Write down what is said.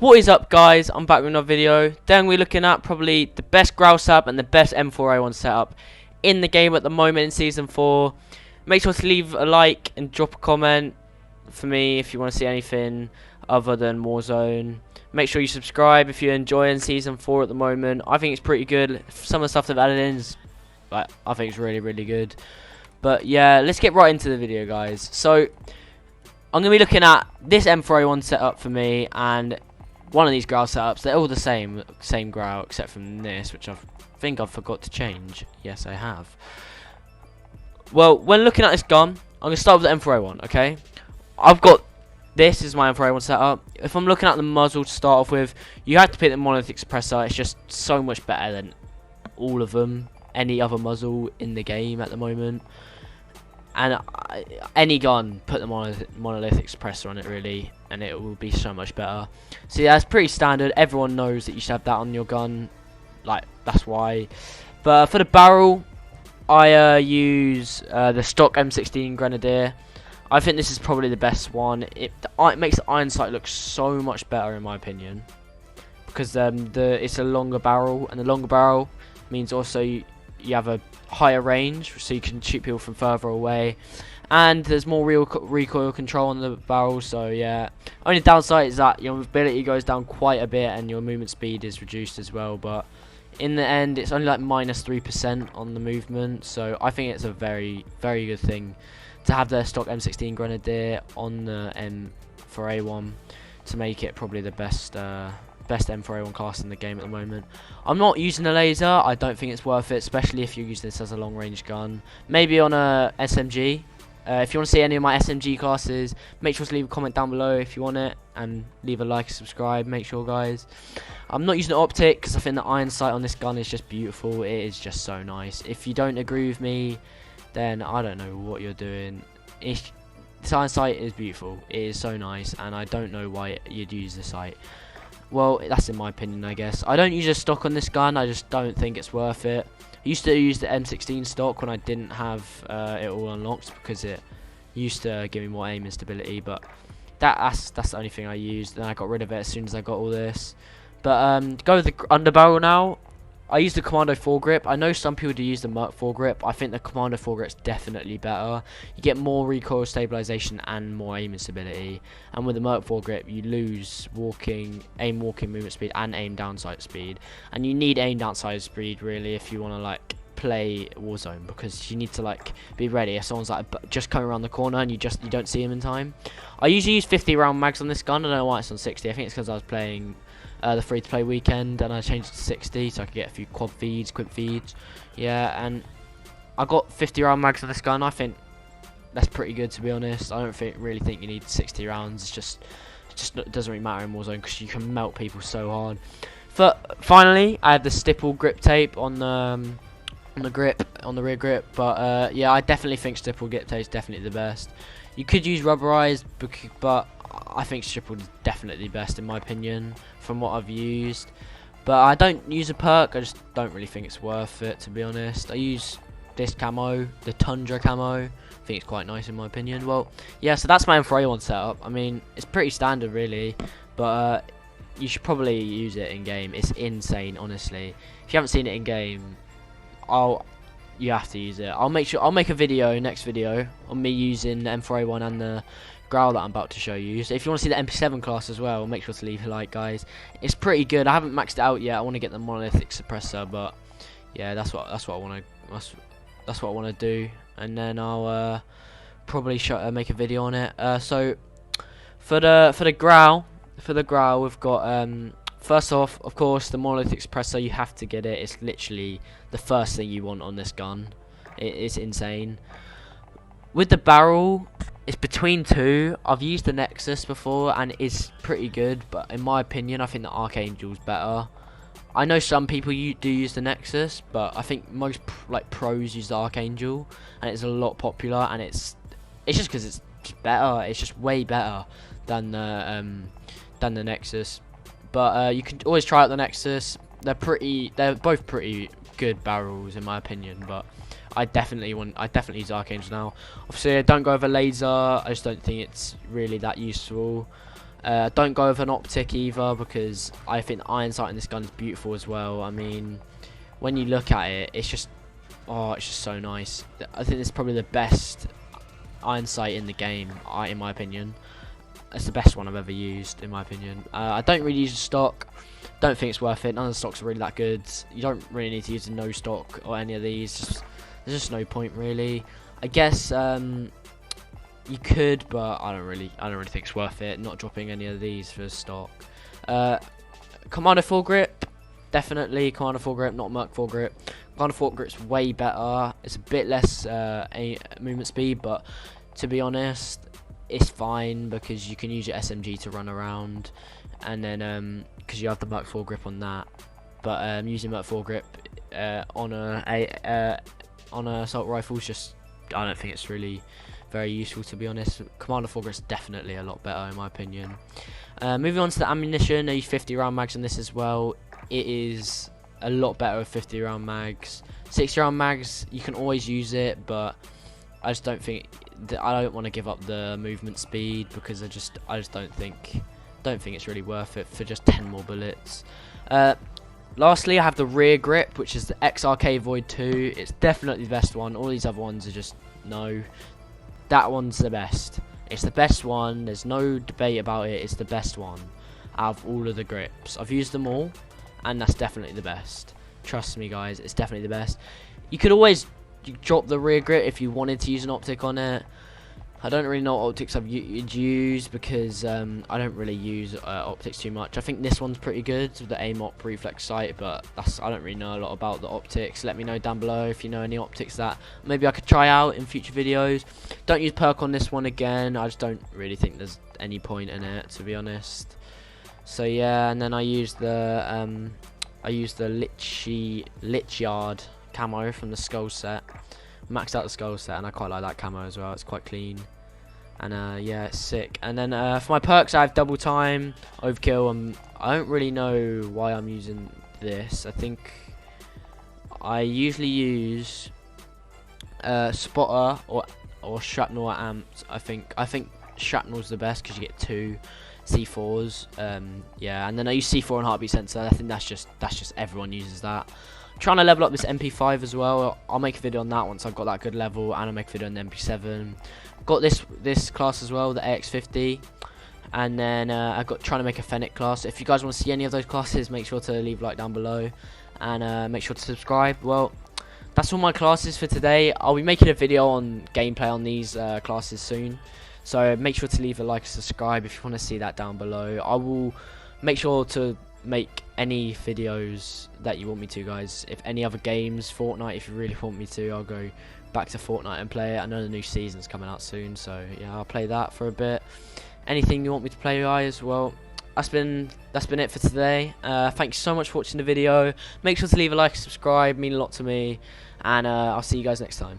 What is up, guys? I'm back with another video. Then we're looking at probably the best Grau setup and the best M4A1 setup in the game at the moment in Season 4. Make sure to leave a like and drop a comment for me if you want to see anything other than Warzone. Make sure you subscribe if you're enjoying Season 4 at the moment. I think it's pretty good. Some of the stuff they've added in is, I think it's really good. But yeah, let's get right into the video, guys. So I'm going to be looking at this M4A1 setup for me and one of these Grau setups. They're all the same Grau except from this, which I think I forgot to change. Yes, I have. Well, when looking at this gun, I'm going to start with the M4A1, okay? I've got this is my M4A1 setup. If I'm looking at the muzzle to start off with, you have to pick the monolithic suppressor. It's just so much better than all of them, any other muzzle in the game at the moment. And any gun, put the monolithic suppressor on it, really, and it will be so much better. So yeah, it's pretty standard. Everyone knows that you should have that on your gun. Like, that's why. But for the barrel, I use the stock M16 Grenadier. I think this is probably the best one. It makes the iron sight look so much better, in my opinion, because it's a longer barrel, and the longer barrel means also you have a higher range, so you can shoot people from further away, and there's more recoil control on the barrel. So yeah, only downside is that your mobility goes down quite a bit and your movement speed is reduced as well, but in the end it's only like -3% on the movement. So I think it's a very good thing to have the stock M16 Grenadier on the M4A1 to make it probably the best M4A1 class in the game at the moment. I'm not using a laser. I don't think it's worth it, especially if you use this as a long range gun. Maybe on a SMG. If you want to see any of my SMG classes, make sure to leave a comment down below if you want it, and leave a like and subscribe. Make sure, guys. I'm not using the OPTIC because I think the iron sight on this gun is just beautiful. It is just so nice. If you don't agree with me, then I don't know what you're doing. This iron sight is beautiful. It is so nice, and I don't know why you'd use the sight. Well, that's in my opinion, I guess. I don't use a stock on this gun. I just don't think it's worth it. I used to use the M16 stock when I didn't have it all unlocked, because it used to give me more aim and stability. But that's the only thing I used. Then I got rid of it as soon as I got all this. But go with the underbarrel now. I use the Commando foregrip. I know some people do use the Merc foregrip. I think the Commando foregrip is definitely better. You get more recoil stabilization and more aim and stability. And with the Merc foregrip, you lose aim walking movement speed and aim down sight speed. And you need aim down sight speed, really, if you want to like play Warzone, because you need to like be ready if someone's like just coming around the corner and you don't see him in time. I usually use 50 round mags on this gun. I don't know why it's on 60. I think it's because I was playing the free-to-play weekend, and I changed it to 60 so I could get a few quick feeds. Yeah, and I got 50 round mags on this gun. I think that's pretty good, to be honest. I don't really think you need 60 rounds. It doesn't really matter in Warzone because you can melt people so hard. Finally, I have the stipple grip tape on the rear grip, but yeah, I definitely think stipple grip tape is definitely the best. You could use rubberized, but I think stipple is definitely best in my opinion from what I've used. But I don't use a perk. I just don't really think it's worth it, to be honest. I use this camo, the Tundra camo. I think it's quite nice in my opinion. Well, yeah, so that's my M4A1 setup. I mean, it's pretty standard really, but you should probably use it in game. It's insane, honestly. If you haven't seen it in game, you have to use it. I'll make a next video on me using the M4A1 and the Grau that I'm about to show you. So if you want to see the MP7 class as well, make sure to leave a like, guys. It's pretty good. I haven't maxed it out yet. I want to get the monolithic suppressor, but yeah, that's what I want to do, and then I'll probably make a video on it. So for the Grau, we've got first off, of course, the monolithic suppressor. You have to get it. It's literally the first thing you want on this gun. It's insane. With the barrel, it's between two. I've used the Nexus before and it's pretty good, but in my opinion, I think the Archangel's better. I know some people do use the Nexus, but I think most pros use the Archangel, and it's a lot popular. And it's just because it's just better. It's just way better than the Nexus. But you can always try out the Nexus. They're both pretty good barrels in my opinion, but I definitely use Archangel now. Obviously, I don't go over laser. I just don't think it's really that useful. Don't go with an optic either, because I think the iron sight in this gun is beautiful as well. I mean, when you look at it, it's just so nice. I think it's probably the best iron sight in the game, in my opinion. It's the best one I've ever used, in my opinion. I don't really use the stock. Don't think it's worth it. None of the stocks are really that good. You don't really need to use a no stock or any of these. There's just no point really. I guess you could, but I don't really think it's worth it. Not dropping any of these for stock. Commander full grip, definitely Commander full grip, not Merc full grip. Commander full grip's way better. It's a bit less movement speed, but to be honest, it's fine because you can use your SMG to run around, and then because you have the Merc full grip on that. But using Merc full grip on a assault rifles, just I don't think it's really very useful, to be honest. Commander full grip is definitely a lot better in my opinion. Moving on to the ammunition, I use 50 round mags on this as well. It is a lot better with 50 round mags. 60 round mags, you can always use it, but I just don't think I don't want to give up the movement speed, because I just don't think it's really worth it for just 10 more bullets. Lastly, I have the rear grip, which is the XRK Void 2. It's definitely the best one. All these other ones are just no. That one's the best. It's the best one. There's no debate about it. It's the best one out of all of the grips. I've used them all, and that's definitely the best. Trust me, guys. It's definitely the best. You could always drop the rear grip if you wanted to use an optic on it. I don't really know what optics I've used, because I don't really use optics too much. I think this one's pretty good with the AIM-OP reflex sight, but I don't really know a lot about the optics. Let me know down below if you know any optics that maybe I could try out in future videos. Don't use PERK on this one again. I just don't really think there's any point in it, to be honest. So yeah, and then I used the Lichyard camo from the Skull set. Maxed out the Skull set, and I quite like that camo as well. It's quite clean, and yeah, it's sick. And then for my perks, I have double time, overkill. I don't really know why I'm using this. I think I usually use spotter or shrapnel or amps. I think shrapnel's the best because you get 2 C4s. Yeah, and then I use C4 and heartbeat sensor. I think that's just everyone uses that. Trying to level up this MP5 as well. I'll make a video on that once I've got that good level, and I'll make a video on the MP7. Got this class as well, the AX50, and then I've got trying to make a Fennec class. If you guys want to see any of those classes, make sure to leave a like down below, and make sure to subscribe. Well, that's all my classes for today. I'll be making a video on gameplay on these classes soon, so make sure to leave a like and subscribe if you want to see that down below. I will make sure to make any videos that you want me to, guys. If any other games, Fortnite, if you really want me to, I'll go back to Fortnite and play it. I know the new season's coming out soon, so yeah, I'll play that for a bit. Anything you want me to play, guys, well, that's been it for today. Thanks so much for watching the video. Make sure to leave a like and subscribe, mean a lot to me, and I'll see you guys next time.